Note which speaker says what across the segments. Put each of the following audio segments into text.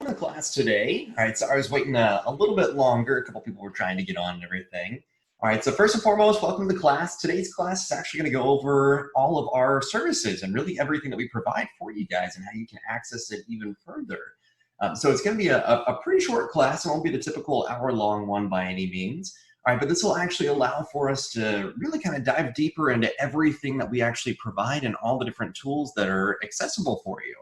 Speaker 1: The class today. All right, so I was waiting a little bit longer. A couple people were trying to get on and everything. All right, so first and foremost, welcome to the class. Today's class is actually going to go over all of our services and really everything that we provide for you guys and how you can access it even further. So it's going to be a pretty short class. It won't be the typical hour-long one by any means. All right, but this will actually allow for us to really kind of dive deeper into everything that we actually provide and all the different tools that are accessible for you.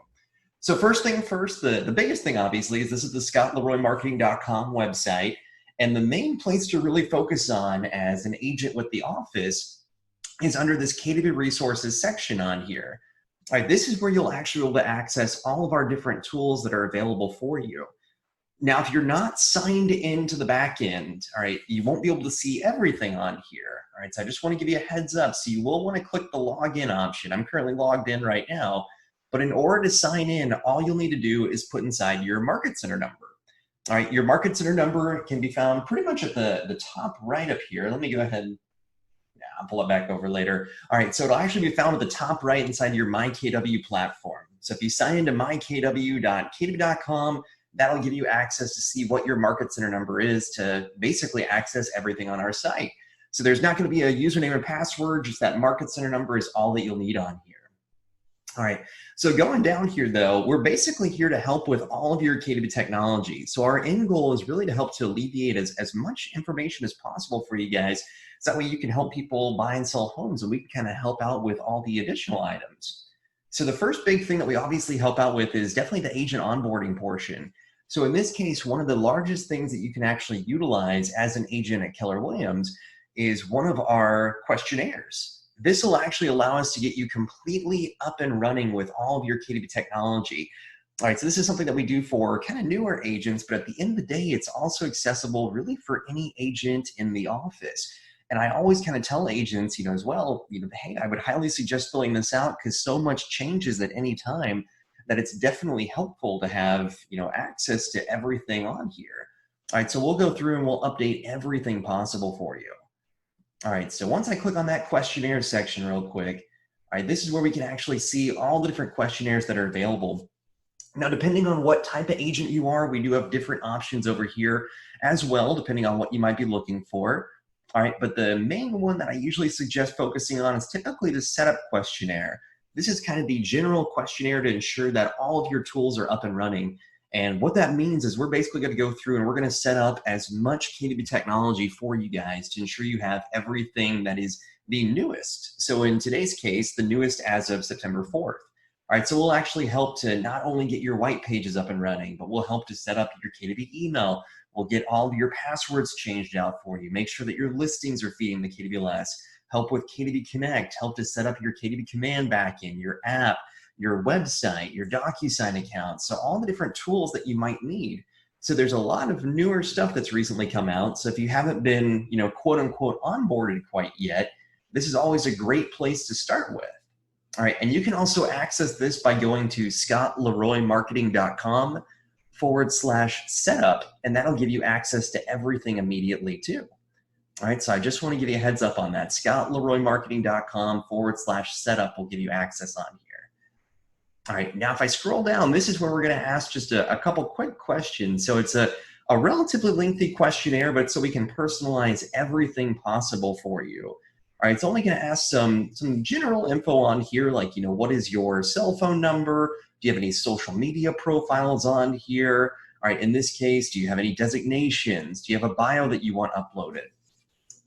Speaker 1: So first thing first, the biggest thing obviously is this is the scottleroymarketing.com website. And the main place to really focus on as an agent with the office is under this KW resources section on here. All right, this is where you'll actually be able to access all of our different tools that are available for you. Now, if you're not signed into the back end, all right, you won't be able to see everything on here. All right, so I just want to give you a heads up. So you will want to click the login option. I'm currently logged in right now. But in order to sign in, all you'll need to do is put inside your Market Center number. All right, your Market Center number can be found pretty much at the top right up here. Let me go ahead and I'll pull it back over later. All right, so it'll actually be found at the top right inside your MyKW platform. So if you sign into mykw.kw.com, that'll give you access to see what your Market Center number is to basically access everything on our site. So there's not going to be a username and password, just that Market Center number is all that you'll need on here. All right, so going down here though, we're basically here to help with all of your KW technology. So our end goal is really to help to alleviate as much information as possible for you guys. So that way you can help people buy and sell homes and we can kind of help out with all the additional items. So the first big thing that we obviously help out with is definitely the agent onboarding portion. So in this case, one of the largest things that you can actually utilize as an agent at Keller Williams is one of our questionnaires. This will actually allow us to get you completely up and running with all of your KW technology. All right, so this is something that we do for kind of newer agents, but at the end of the day, it's also accessible really for any agent in the office. And I always kind of tell agents, as well, hey, I would highly suggest filling this out because so much changes at any time that it's definitely helpful to have, access to everything on here. All right, so we'll go through and we'll update everything possible for you. All right, so once I click on that questionnaire section real quick, all right, this is where we can actually see all the different questionnaires that are available. Now, depending on what type of agent you are, we do have different options over here as well, depending on what you might be looking for. All right, but the main one that I usually suggest focusing on is typically the setup questionnaire. This is kind of the general questionnaire to ensure that all of your tools are up and running. And what that means is we're basically going to go through and we're going to set up as much KW technology for you guys to ensure you have everything that is the newest. So in today's case, the newest as of September 4th. All right, so we'll actually help to not only get your white pages up and running, but we'll help to set up your KW email. We'll get all of your passwords changed out for you. Make sure that your listings are feeding the KWLS. Help with KW Connect. Help to set up your KW Command backend, your app, your website, your DocuSign account, so all the different tools that you might need. So there's a lot of newer stuff that's recently come out. So if you haven't been, quote unquote, onboarded quite yet, this is always a great place to start with. All right, and you can also access this by going to scottleroymarketing.com/setup, and that'll give you access to everything immediately too. All right, so I just want to give you a heads up on that. scottleroymarketing.com/setup will give you access on here. All right, now if I scroll down, this is where we're going to ask just a couple quick questions. So it's a relatively lengthy questionnaire, but so we can personalize everything possible for you. All right, it's only going to ask some general info on here, like, what is your cell phone number? Do you have any social media profiles on here? All right, in this case, do you have any designations? Do you have a bio that you want uploaded?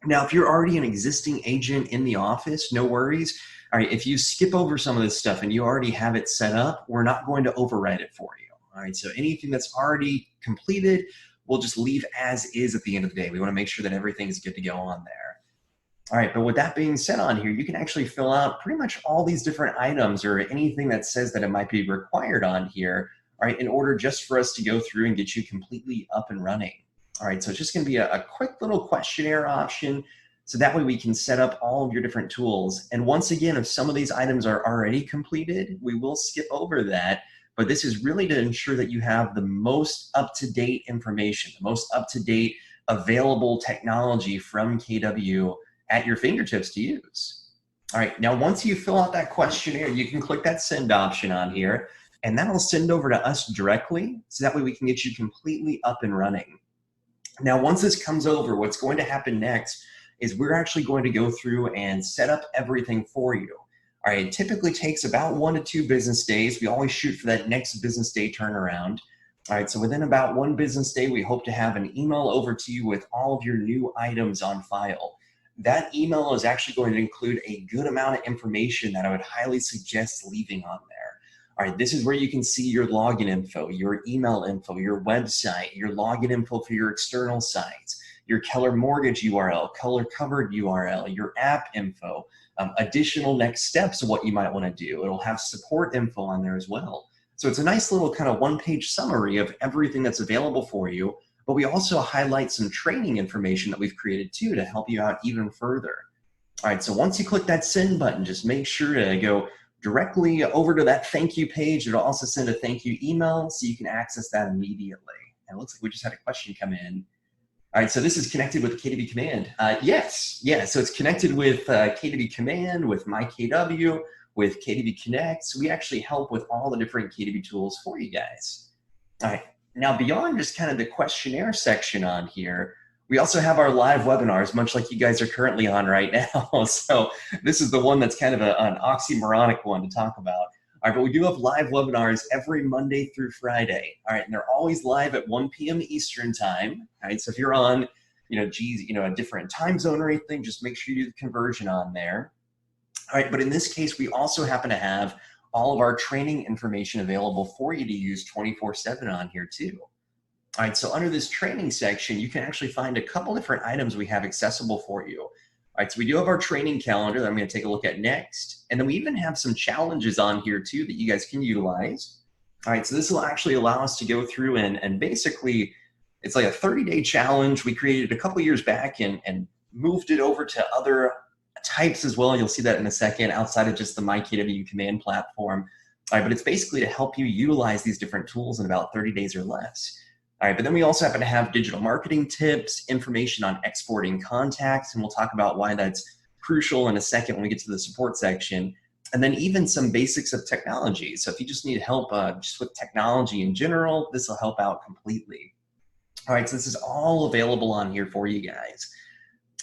Speaker 1: Now, if you're already an existing agent in the office, no worries. All right, if you skip over some of this stuff and you already have it set up, we're not going to overwrite it for you. All right, so anything that's already completed, we'll just leave as is at the end of the day. We want to make sure that everything's good to go on there. All right, but with that being said on here, you can actually fill out pretty much all these different items or anything that says that it might be required on here, all right, in order just for us to go through and get you completely up and running. All right, so it's just going to be a quick little questionnaire option. So that way we can set up all of your different tools. And once again, if some of these items are already completed, we will skip over that. But this is really to ensure that you have the most up-to-date information, the most up-to-date available technology from KW at your fingertips to use. All right, now once you fill out that questionnaire, you can click that send option on here. and that'll send over to us directly, so that way we can get you completely up and running. Now, once this comes over, what's going to happen next is we're actually going to go through and set up everything for you. All right, it typically takes about 1 to 2 business days. We always shoot for that next business day turnaround. All right, so within about 1 business day, we hope to have an email over to you with all of your new items on file. That email is actually going to include a good amount of information that I would highly suggest leaving on there. All right, this is where you can see your login info, your email info, your website, your login info for your external sites, your Keller Mortgage URL, Keller Covered URL, your app info, additional next steps of what you might want to do. It'll have support info on there as well. So it's a nice little kind of 1-page summary of everything that's available for you, but we also highlight some training information that we've created too to help you out even further. All right, so once you click that send button, just make sure to go directly over to that thank you page. It'll also send a thank you email so you can access that immediately. And it looks like we just had a question come in. All right, so this is connected with KW Command. Yes, so it's connected with KW Command, with MyKW, with KW Connect. So we actually help with all the different KW tools for you guys. All right, now beyond just kind of the questionnaire section on here, we also have our live webinars, much like you guys are currently on right now. So this is the one that's kind of an oxymoronic one to talk about. All right, but we do have live webinars every Monday through Friday. All right, and they're always live at 1 p.m. Eastern time. All right, so if you're on, a different time zone or anything, just make sure you do the conversion on there. All right, but in this case, we also happen to have all of our training information available for you to use 24/7 on here too. All right, so under this training section, you can actually find a couple different items we have accessible for you. All right, so we do have our training calendar that I'm going to take a look at next. And then we even have some challenges on here too that you guys can utilize. All right, so this will actually allow us to go through and basically, it's like a 30-day challenge we created a couple years back and moved it over to other types as well. You'll see that in a second outside of just the MyKW Command platform. All right, but it's basically to help you utilize these different tools in about 30 days or less. All right, but then we also happen to have digital marketing tips, information on exporting contacts, and we'll talk about why that's crucial in a second when we get to the support section, and then even some basics of technology. So if you just need help just with technology in general, this will help out completely. All right, so this is all available on here for you guys.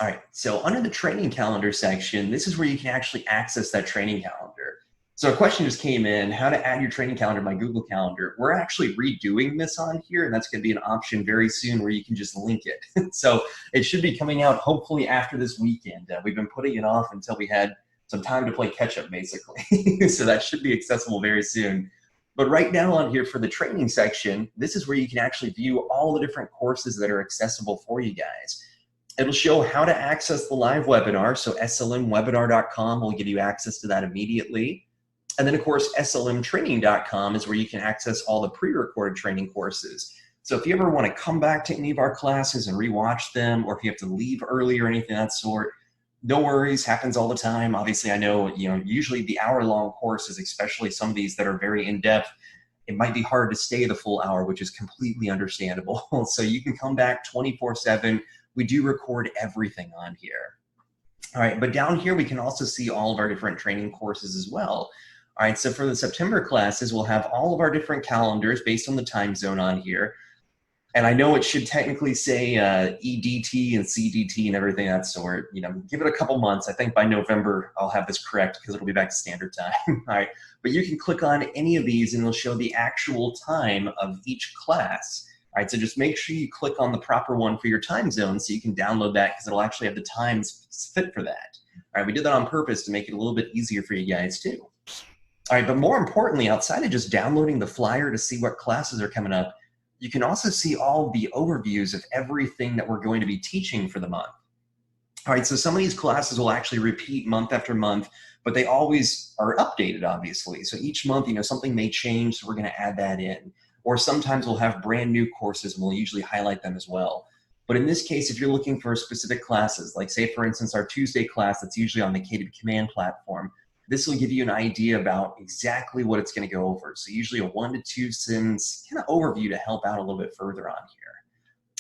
Speaker 1: All right, so under the training calendar section, this is where you can actually access that training calendar. So a question just came in, how to add your training calendar to my Google Calendar. We're actually redoing this on here, and that's going to be an option very soon where you can just link it. So it should be coming out hopefully after this weekend. We've been putting it off until we had some time to play catch up, basically. So that should be accessible very soon. But right now on here for the training section, this is where you can actually view all the different courses that are accessible for you guys. It'll show how to access the live webinar. So slmwebinar.com will give you access to that immediately. And then, of course, slmtraining.com is where you can access all the pre-recorded training courses. So if you ever want to come back to any of our classes and rewatch them, or if you have to leave early or anything of that sort, no worries, happens all the time. Obviously, I know, usually the hour-long courses, especially some of these that are very in-depth, it might be hard to stay the full hour, which is completely understandable. So you can come back 24/7. We do record everything on here. All right, but down here, we can also see all of our different training courses as well. All right, so for the September classes, we'll have all of our different calendars based on the time zone on here. And I know it should technically say EDT and CDT and everything of that sort. Give it a couple months. I think by November, I'll have this correct because it'll be back to standard time. All right, but you can click on any of these and it'll show the actual time of each class. All right, so just make sure you click on the proper one for your time zone so you can download that because it'll actually have the times fit for that. All right, we did that on purpose to make it a little bit easier for you guys too. All right, but more importantly, outside of just downloading the flyer to see what classes are coming up, you can also see all the overviews of everything that we're going to be teaching for the month. All right, so some of these classes will actually repeat month after month, but they always are updated, obviously. So each month, something may change, so we're going to add that in. Or sometimes we'll have brand new courses, and we'll usually highlight them as well. But in this case, if you're looking for specific classes, like say, for instance, our Tuesday class that's usually on the KW Command platform, this will give you an idea about exactly what it's going to go over. So usually a 1 to 2 sentence kind of overview to help out a little bit further on here.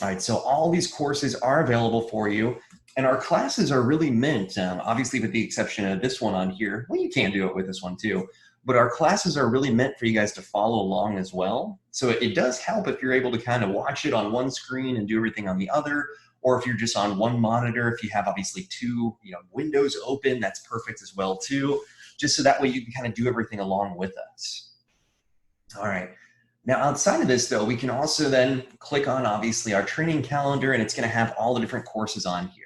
Speaker 1: All right, so all these courses are available for you. And our classes are really meant, obviously with the exception of this one on here, well, you can do it with this one too, but our classes are really meant for you guys to follow along as well. So it does help if you're able to kind of watch it on one screen and do everything on the other, or if you're just on one monitor, if you have obviously two windows open, that's perfect as well too, just so that way you can kind of do everything along with us. All right. Now, outside of this, though, we can also then click on, obviously, our training calendar, and it's going to have all the different courses on here.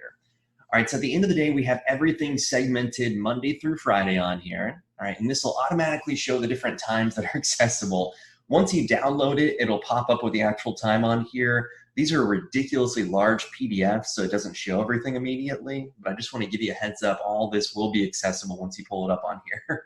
Speaker 1: All right, so at the end of the day, we have everything segmented Monday through Friday on here. All right, and this will automatically show the different times that are accessible. Once you download it, it'll pop up with the actual time on here. These are ridiculously large PDFs, so it doesn't show everything immediately, but I just want to give you a heads up. All this will be accessible once you pull it up on here.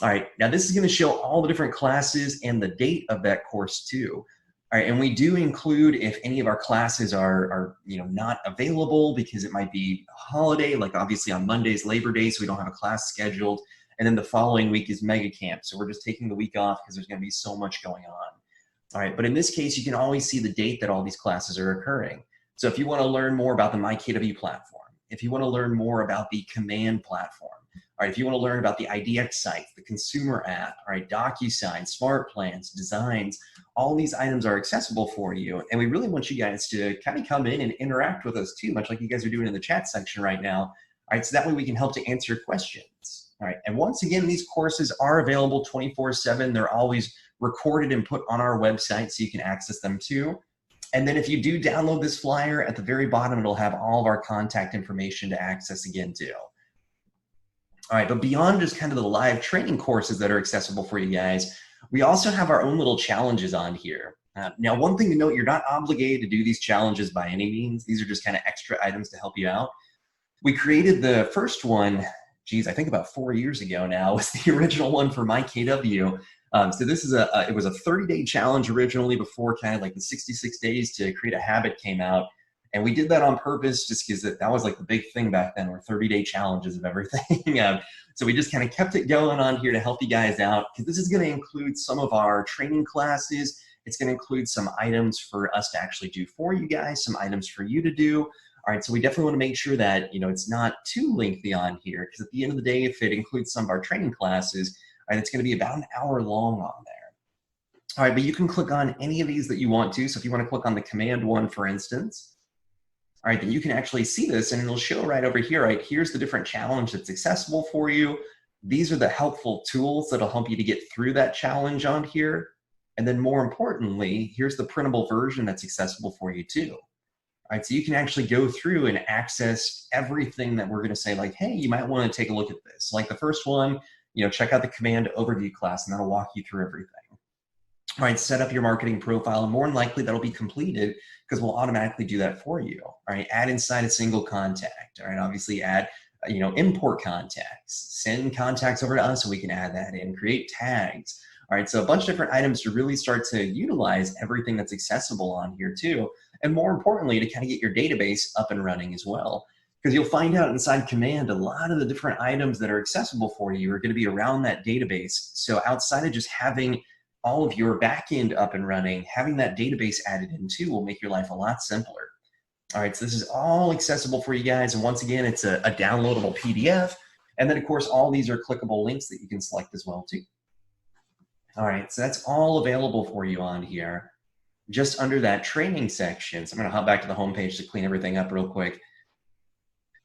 Speaker 1: All right, now this is going to show all the different classes and the date of that course too. All right, and we do include if any of our classes are not available because it might be a holiday, like obviously on Monday's Labor Day, so we don't have a class scheduled, and then the following week is Mega Camp, so we're just taking the week off because there's going to be so much going on. All right, but in this case, you can always see the date that all these classes are occurring. So if you want to learn more about the MyKW platform, if you want to learn more about the Command platform, all right, if you want to learn about the IDX sites, the consumer app, all right, DocuSign, smart plans, designs, all these items are accessible for you. And we really want you guys to kind of come in and interact with us too, much like you guys are doing in the chat section right now. All right, so that way we can help to answer your questions. All right, and once again, these courses are available 24/7. They're always recorded and put on our website so you can access them too. And then if you do download this flyer, at the very bottom, it'll have all of our contact information to access again too. All right, but beyond just kind of the live training courses that are accessible for you guys, we also have our own little challenges on here. Now, one thing to note, you're not obligated to do these challenges by any means. These are just kind of extra items to help you out. We created the first one, geez, I think about 4 years ago now, was the original one for MyKW. So this is it was a 30-day challenge originally before kind of like the 66 days to create a habit came out. And we did that on purpose just because that was like the big thing back then, were 30-day challenges of everything. So we just kind of kept it going on here to help you guys out, because this is going to include some of our training classes. It's going to include some items for us to actually do for you guys, some items for you to do. All right, so we definitely want to make sure that it's not too lengthy on here, because at the end of the day, if it includes some of our training classes, all right, it's going to be about an hour long on there. All right, but you can click on any of these that you want to. So if you want to click on the Command one, for instance, all right, then you can actually see this, and it'll show right over here, right? Here's the different challenge that's accessible for you. These are the helpful tools that'll help you to get through that challenge on here. And then more importantly, here's the printable version that's accessible for you too. All right, so you can actually go through and access everything that we're gonna say, like, hey, you might wanna take a look at this. Like the first one, check out the Command overview class, and that'll walk you through everything. All right, set up your marketing profile, and more than likely that'll be completed because we'll automatically do that for you. All right, add inside a single contact. All right, obviously add, import contacts, send contacts over to us so we can add that in, create tags. All right, so a bunch of different items to really start to utilize everything that's accessible on here too. And more importantly, to kind of get your database up and running as well. Because you'll find out inside Command, a lot of the different items that are accessible for you are going to be around that database. So outside of just having all of your backend up and running, having that database added in too will make your life a lot simpler. All right, so this is all accessible for you guys. And once again, it's a downloadable PDF. And then of course, all these are clickable links that you can select as well too. All right, so that's all available for you on here, just under that training section. So I'm gonna hop back to the homepage to clean everything up real quick.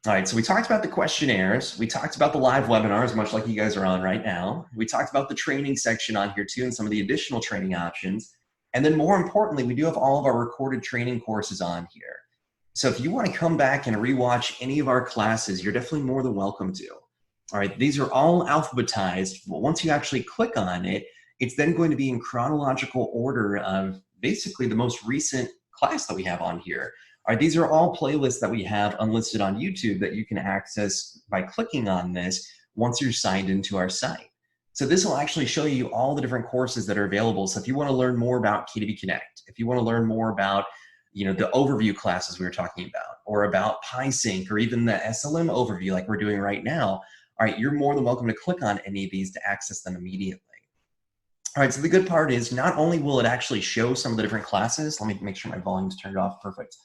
Speaker 1: All right, so we talked about the questionnaires. We talked about the live webinars, much like you guys are on right now. We talked about the training section on here too, and some of the additional training options. And then more importantly, we do have all of our recorded training courses on here. So if you want to come back and rewatch any of our classes, you're definitely more than welcome to. All right, these are all alphabetized, but once you actually click on it, it's then going to be in chronological order of basically the most recent class that we have on here. All right, these are all playlists that we have unlisted on YouTube that you can access by clicking on this once you're signed into our site. So this will actually show you all the different courses that are available. So if you want to learn more about KW Connect, if you want to learn more about the overview classes we were talking about, or about PySync, or even the SLM overview like we're doing right now, all right, you're more than welcome to click on any of these to access them immediately. All right, so the good part is not only will it actually show some of the different classes, let me make sure my volume's turned off, perfect.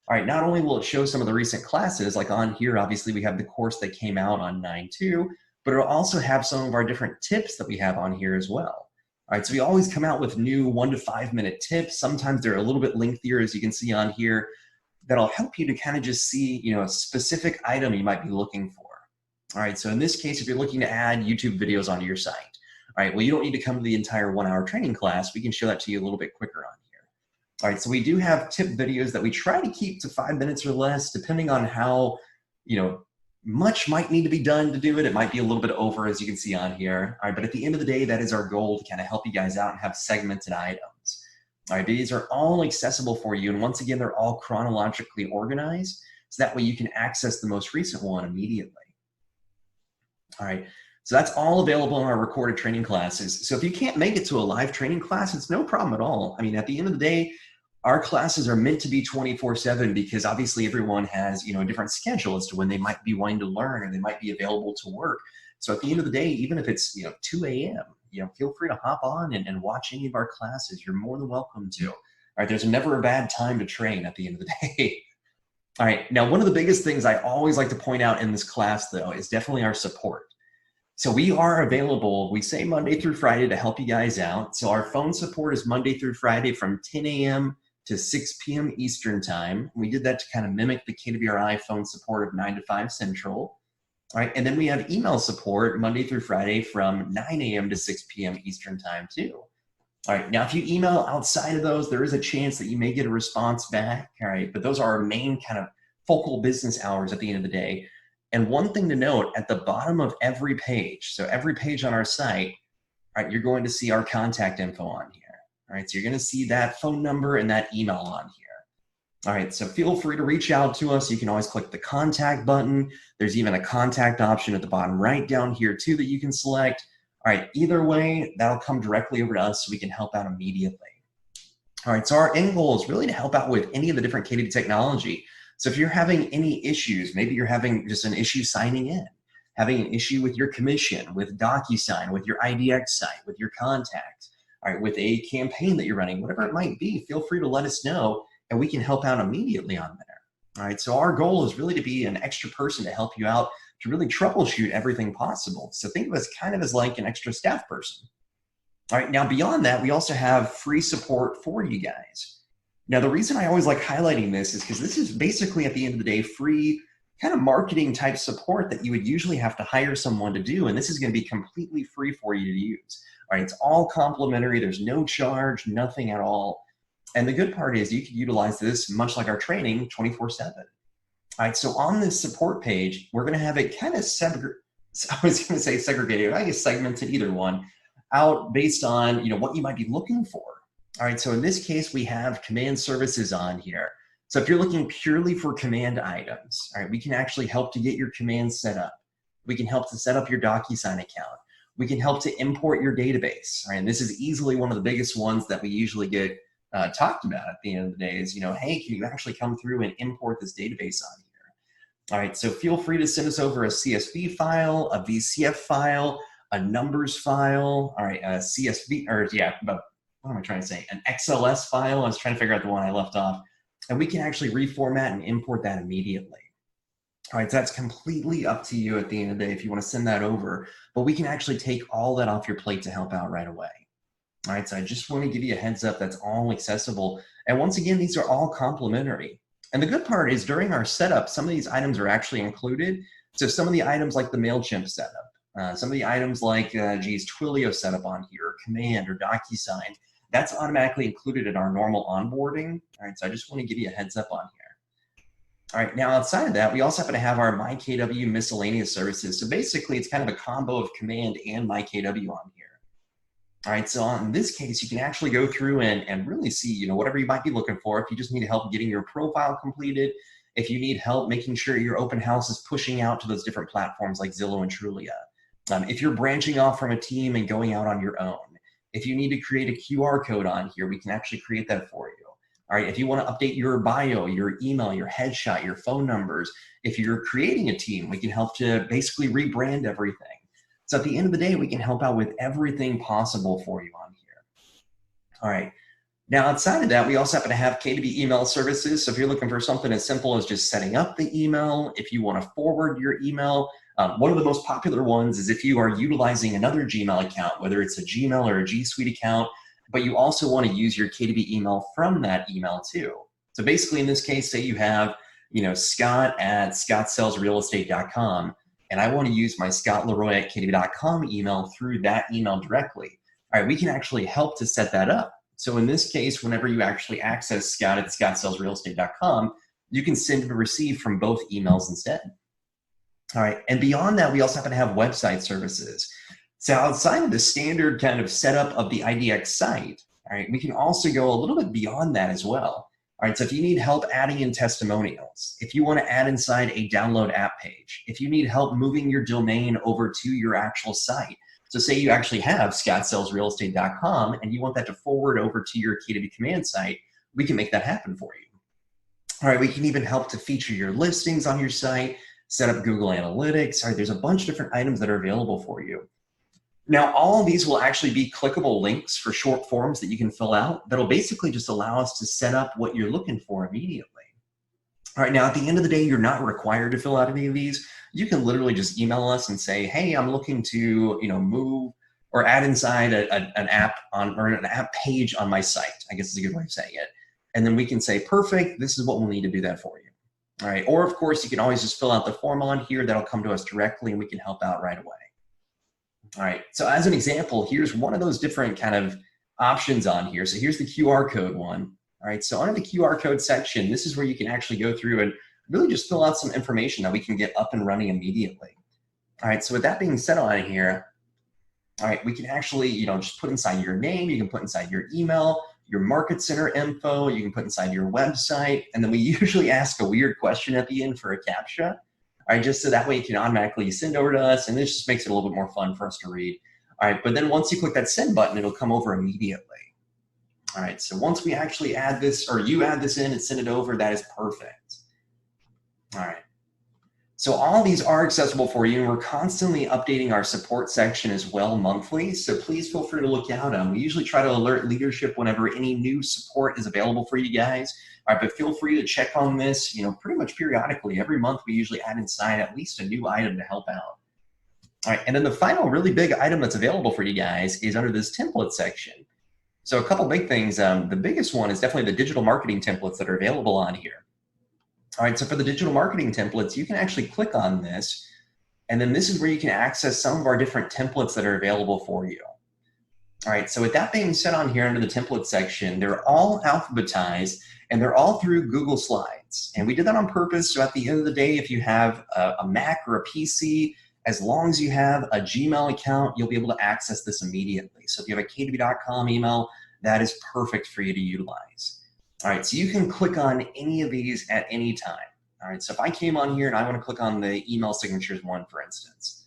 Speaker 1: All right, not only will it show some of the recent classes, like on here, obviously we have the course that came out on 9/2, but it'll also have some of our different tips that we have on here as well. All right, so we always come out with new 1 to 5 minute tips. Sometimes they're a little bit lengthier, as you can see on here, that'll help you to kind of just see, a specific item you might be looking for. All right, so in this case, if you're looking to add YouTube videos onto your site, all right, well, you don't need to come to the entire 1-hour training class. We can show that to you a little bit quicker on here. All right, so we do have tip videos that we try to keep to 5 minutes or less, depending on how, much might need to be done to do it. It might be a little bit over, as you can see on here. All right, but at the end of the day, that is our goal, to kind of help you guys out and have segmented items. All right, these are all accessible for you. And once again, they're all chronologically organized, so that way you can access the most recent one immediately. All right, so that's all available in our recorded training classes. So if you can't make it to a live training class, it's no problem at all. I mean, at the end of the day, our classes are meant to be 24/7 because obviously everyone has, a different schedule as to when they might be wanting to learn or they might be available to work. So at the end of the day, even if it's, 2 a.m., feel free to hop on and watch any of our classes. You're more than welcome to. All right, there's never a bad time to train at the end of the day. All right, now one of the biggest things I always like to point out in this class, though, is definitely our support. So we are available, we say Monday through Friday, to help you guys out. So our phone support is Monday through Friday from 10 a.m. to 6 p.m. Eastern time. We did that to kind of mimic the KWRI phone support of 9 to 5 Central. All right, and then we have email support Monday through Friday from 9 a.m. to 6 p.m. Eastern time too. All right, now if you email outside of those, there is a chance that you may get a response back, all right? But those are our main kind of focal business hours at the end of the day. And one thing to note, at the bottom of every page, so every page on our site, all right, you're going to see our contact info on here. All right, so you're gonna see that phone number and that email on here. All right, so feel free to reach out to us. You can always click the contact button. There's even a contact option at the bottom right down here too that you can select. All right, either way, that'll come directly over to us so we can help out immediately. All right, so our end goal is really to help out with any of the different KW technology. So if you're having any issues, maybe you're having just an issue signing in, having an issue with your commission, with DocuSign, with your IDX site, with your contacts, all right, with a campaign that you're running, whatever it might be, feel free to let us know and we can help out immediately on there. All right, so our goal is really to be an extra person to help you out to really troubleshoot everything possible. So think of us kind of as like an extra staff person. All right, now beyond that, we also have free support for you guys. Now, the reason I always like highlighting this is because this is basically, at the end of the day, free kind of marketing type support that you would usually have to hire someone to do, and this is going to be completely free for you to use. All right, it's all complimentary. There's no charge, nothing at all. And the good part is you can utilize this, much like our training, 24/7. All right, so on this support page, we're going to have it kind of segregated, I guess segmented, either one, out based on what you might be looking for. All right, so in this case, we have command services on here. So if you're looking purely for command items, all right, we can actually help to get your commands set up. We can help to set up your DocuSign account. We can help to import your database. All right, and this is easily one of the biggest ones that we usually get talked about at the end of the day is, hey, can you actually come through and import this database on here? All right, so feel free to send us over a CSV file, a VCF file, a numbers file, all right, a CSV, or yeah, but what am I trying to say? An XLS file. I was trying to figure out the one I left off. And we can actually reformat and import that immediately. All right, so that's completely up to you at the end of the day if you want to send that over, but we can actually take all that off your plate to help out right away. All right, so I just want to give you a heads up that's all accessible. And once again, these are all complimentary. And the good part is during our setup, some of these items are actually included. So some of the items like the MailChimp setup, some of the items like, Twilio setup on here, Command or DocuSign, that's automatically included in our normal onboarding. All right, so I just want to give you a heads up on here. All right, now outside of that, we also happen to have our Kw Miscellaneous Services. So basically, it's kind of a combo of Command and Kw on here. All right, so in this case, you can actually go through and really see, whatever you might be looking for. If you just need help getting your profile completed, if you need help making sure your open house is pushing out to those different platforms like Zillow and Trulia, if you're branching off from a team and going out on your own, if you need to create a QR code on here, we can actually create that for you. All right, if you want to update your bio, your email, your headshot, your phone numbers, if you're creating a team, we can help to basically rebrand everything. So at the end of the day, we can help out with everything possible for you on here. All right, now outside of that, we also happen to have Kw email services. So if you're looking for something as simple as just setting up the email, if you want to forward your email, One of the most popular ones is if you are utilizing another Gmail account, whether it's a Gmail or a G Suite account, but you also want to use your KW email from that email too. So basically in this case, say you have, Scott at scottsellsrealestate.com, and I want to use my scottleroy@kw.com email through that email directly. All right, we can actually help to set that up. So in this case, whenever you actually access Scott at scottsellsrealestate.com, you can send and receive from both emails instead. All right, and beyond that, we also happen to have website services. So outside of the standard kind of setup of the IDX site, all right, we can also go a little bit beyond that as well. All right, so if you need help adding in testimonials, if you want to add inside a download app page, if you need help moving your domain over to your actual site, so say you actually have scottsellsrealestate.com and you want that to forward over to your KW command site, we can make that happen for you. All right, we can even help to feature your listings on your site, set up Google Analytics. All right, there's a bunch of different items that are available for you. Now, all of these will actually be clickable links for short forms that you can fill out that'll basically just allow us to set up what you're looking for immediately. All right, now at the end of the day, you're not required to fill out any of these. You can literally just email us and say, hey, I'm looking to move or add inside an app or an app page on my site, I guess is a good way of saying it. And then we can say, perfect, this is what we'll need to do that for you. All right, or of course, you can always just fill out the form on here. That'll come to us directly and we can help out right away. All right, so as an example, here's one of those different kind of options on here. So here's the QR code one. All right, so under the QR code section, this is where you can actually go through and really just fill out some information that we can get up and running immediately. All right, so with that being said on here, all right, we can actually, just put inside your name, you can put inside your email, your market center info, you can put inside your website, and then we usually ask a weird question at the end for a CAPTCHA. All right, just so that way you can automatically send over to us, and this just makes it a little bit more fun for us to read. All right, but then once you click that send button, it'll come over immediately. All right, so once we actually add this, or you add this in and send it over, that is perfect. All right, so all of these are accessible for you, and we're constantly updating our support section as well monthly, so please feel free to look out. We usually try to alert leadership whenever any new support is available for you guys. All right, but feel free to check on this, pretty much periodically. Every month we usually add inside at least a new item to help out. All right, and then the final really big item that's available for you guys is under this template section. So a couple big things. The biggest one is definitely the digital marketing templates that are available on here. All right, so for the digital marketing templates, you can actually click on this, and then this is where you can access some of our different templates that are available for you. All right, so with that being said on here under the template section, they're all alphabetized, and they're all through Google Slides. And we did that on purpose, so at the end of the day, if you have a Mac or a PC, as long as you have a Gmail account, you'll be able to access this immediately. So if you have a kw.com email, that is perfect for you to utilize. All right, so you can click on any of these at any time. All right, so if I came on here and I want to click on the email signatures one, for instance.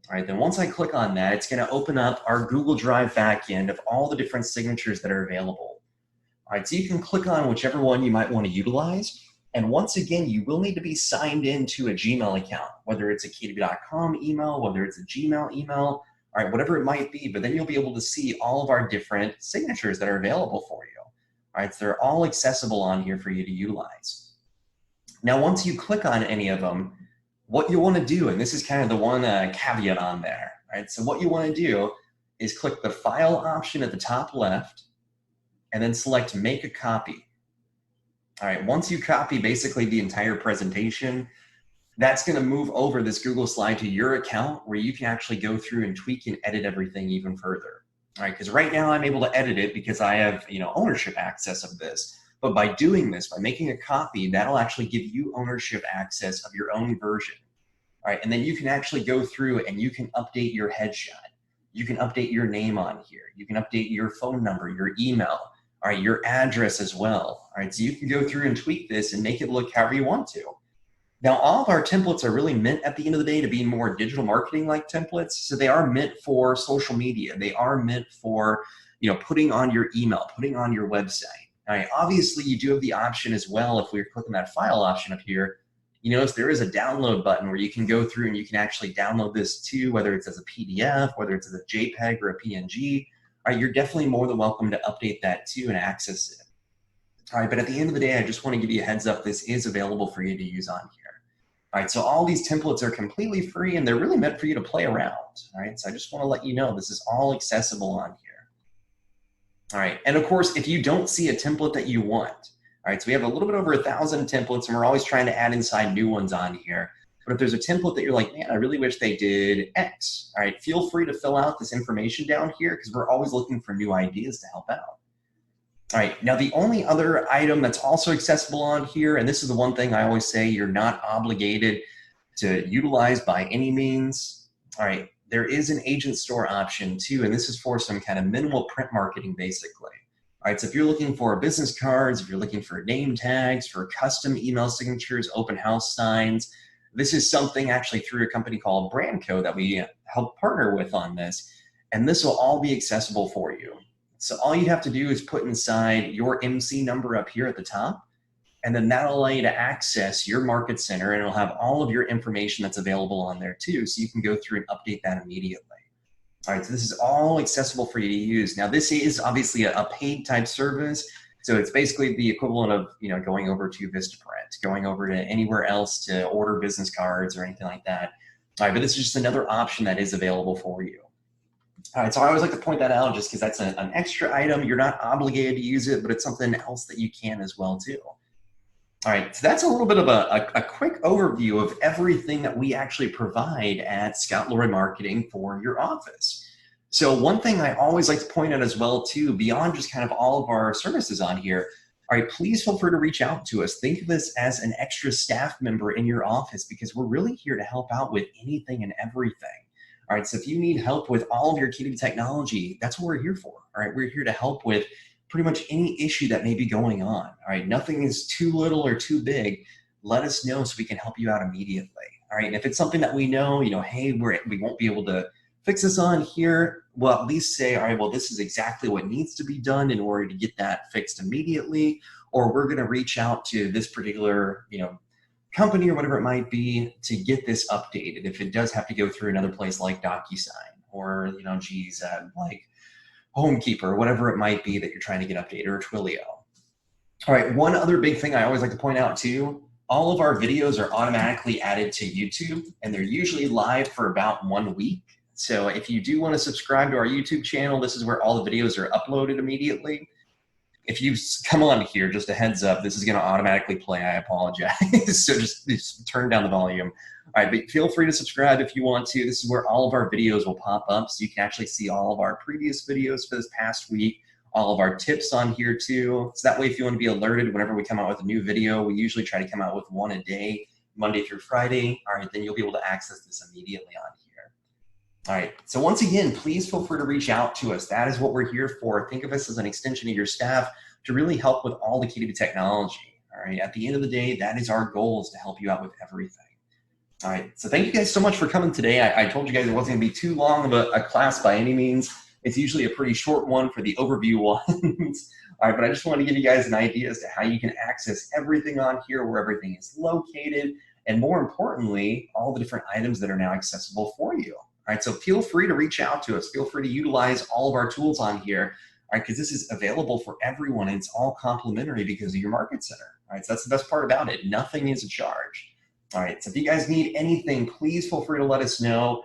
Speaker 1: All right, then once I click on that, it's going to open up our Google Drive backend of all the different signatures that are available. All right, so you can click on whichever one you might want to utilize. And once again, you will need to be signed into a Gmail account, whether it's a kw.com email, whether it's a Gmail email, all right, whatever it might be, but then you'll be able to see all of our different signatures that are available for you. All right, so they're all accessible on here for you to utilize. Now, once you click on any of them, what you want to do, and this is kind of the one caveat on there, right? So what you want to do is click the file option at the top left and then select make a copy. All right, once you copy basically the entire presentation, that's going to move over this Google slide to your account where you can actually go through and tweak and edit everything even further. All right, because right now I'm able to edit it because I have ownership access of this. But by doing this, by making a copy, that'll actually give you ownership access of your own version. All right, and then you can actually go through and you can update your headshot. You can update your name on here. You can update your phone number, your email, all right, your address as well. All right, so you can go through and tweak this and make it look however you want to. Now, all of our templates are really meant at the end of the day to be more digital marketing-like templates. So they are meant for social media. They are meant for, putting on your email, putting on your website. All right, obviously, you do have the option as well, if we're clicking that file option up here, you notice there is a download button where you can go through and you can actually download this too, whether it's as a PDF, whether it's as a JPEG or a PNG. All right, you're definitely more than welcome to update that too and access it. All right, but at the end of the day, I just want to give you a heads up. This is available for you to use on here. All right, so all these templates are completely free and they're really meant for you to play around. All right, so I just want to let you know this is all accessible on here. All right, and of course, if you don't see a template that you want, all right, so we have a little bit over 1,000 templates and we're always trying to add inside new ones on here. But if there's a template that you're like, man, I really wish they did X, all right, feel free to fill out this information down here because we're always looking for new ideas to help out. All right, now the only other item that's also accessible on here, and this is the one thing I always say you're not obligated to utilize by any means. All right, there is an agent store option too, and this is for some kind of minimal print marketing basically. All right, so if you're looking for business cards, if you're looking for name tags, for custom email signatures, open house signs, this is something actually through a company called Brandco that we help partner with on this, and this will all be accessible for you. So all you have to do is put inside your MC number up here at the top, and then that'll allow you to access your market center, and it'll have all of your information that's available on there too, so you can go through and update that immediately. All right, so this is all accessible for you to use. Now this is obviously a paid type service, so it's basically the equivalent of going over to Vistaprint, going over to anywhere else to order business cards or anything like that. All right, but this is just another option that is available for you. All right, so I always like to point that out just because that's an extra item. You're not obligated to use it, but it's something else that you can as well too. All right, so that's a little bit of a quick overview of everything that we actually provide at Scout Lori Marketing for your office. So one thing I always like to point out as well too, beyond just kind of all of our services on here, all right, please feel free to reach out to us. Think of this as an extra staff member in your office because we're really here to help out with anything and everything. All right, so if you need help with all of your KW technology, that's what we're here for. All right, we're here to help with pretty much any issue that may be going on. All right, nothing is too little or too big. Let us know so we can help you out immediately. All right, and if it's something that we know, hey, we won't be able to fix this on here, well, at least say, all right, well, this is exactly what needs to be done in order to get that fixed immediately, or we're gonna reach out to this particular, company or whatever it might be to get this updated if it does have to go through another place like DocuSign or, like Homekeeper, or whatever it might be that you're trying to get updated, or Twilio. All right, one other big thing I always like to point out too, all of our videos are automatically added to YouTube and they're usually live for about 1 week. So if you do want to subscribe to our YouTube channel, this is where all the videos are uploaded immediately. If you come on here, just a heads up, this is going to automatically play. I apologize. So just turn down the volume. All right, but feel free to subscribe if you want to. This is where all of our videos will pop up, so you can actually see all of our previous videos for this past week, all of our tips on here too. So that way, if you want to be alerted whenever we come out with a new video, we usually try to come out with one a day, Monday through Friday. All right, then you'll be able to access this immediately on here. All right, so once again, please feel free to reach out to us. That is what we're here for. Think of us as an extension of your staff to really help with all the KW technology. All right, at the end of the day, that is our goal, is to help you out with everything. All right, so thank you guys so much for coming today. I told you guys it wasn't gonna be too long of a class by any means. It's usually a pretty short one for the overview ones. All right, but I just want to give you guys an idea as to how you can access everything on here, where everything is located, and more importantly, all the different items that are now accessible for you. All right, so feel free to reach out to us. Feel free to utilize all of our tools on here, all right, because this is available for everyone and it's all complimentary because of your market center. All right, so that's the best part about it. Nothing is a charge. All right, so if you guys need anything, please feel free to let us know.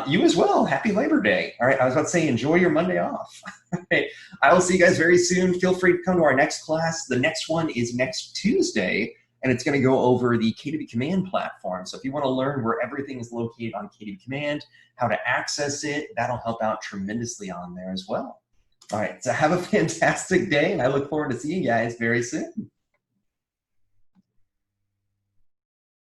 Speaker 1: You as well, happy Labor Day. All right, I was about to say, enjoy your Monday off. Okay, I will see you guys very soon. Feel free to come to our next class. The next one is next Tuesday, and it's gonna go over the KW Command platform. So if you wanna learn where everything is located on KW Command, how to access it, that'll help out tremendously on there as well. All right, so have a fantastic day, and I look forward to seeing you guys very soon.